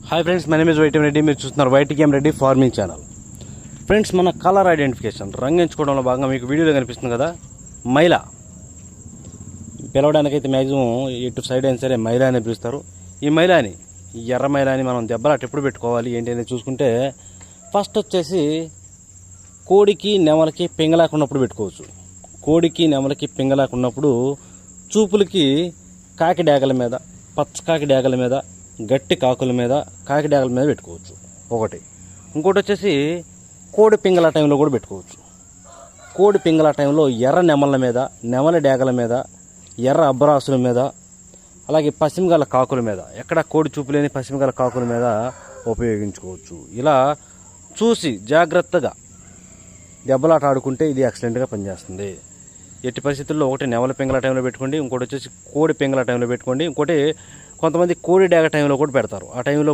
Hi friends, my name is YTM Reddy. మీరు చూస్తున్నారు YTM Reddy farming channel. Friends, మన colour identification రంగు ఎంచుకోవడంలో భాగంగా మీకు వీడియోలో కనిపిస్తుంది కదా, మైలా పిలవడానికైతే మ్యాక్సిమం ఎటు సైడ్ అయినా సరే మైలా అని పిలుస్తారు. ఈ మైలాని, ఈ ఎర్ర మైలాని మనం దెబ్బలాట ఎప్పుడు పెట్టుకోవాలి ఏంటి అనేది చూసుకుంటే, ఫస్ట్ వచ్చేసి కోడికి నెమలకి పింగలాకున్నప్పుడు పెట్టుకోవచ్చు. కోడికి నెమలకి పింగలాకున్నప్పుడు చూపులకి కాకి డాగల మీద, పచ్చ కాకి డాగల మీద, గట్టి కాకుల మీద, కాకి డాగల మీద పెట్టుకోవచ్చు ఒకటి. ఇంకోటి వచ్చేసి కోడి పింగళ టైంలో కూడా పెట్టుకోవచ్చు. కోడి పింగళ టైంలో ఎర్ర నెమల మీద, నెమల డాగల మీద, ఎర్ర అబ్బరాసుల మీద, అలాగే పశ్చిమగల కాకుల మీద, ఎక్కడ కోడి చూపు లేని పశ్చిమగల కాకుల మీద ఉపయోగించుకోవచ్చు. ఇలా చూసి జాగ్రత్తగా దెబ్బలాట ఆడుకుంటే ఇది ఎక్సలెంట్గా పనిచేస్తుంది. ఎట్టి పరిస్థితుల్లో ఒకటి నెమల పింగళ టైంలో పెట్టుకోండి, ఇంకోటి వచ్చేసి కోడి పింగళ టైంలో పెట్టుకోండి, ఇంకోటి కొంతమంది కోడి డాగ టైంలో కూడా పెడతారు. ఆ టైంలో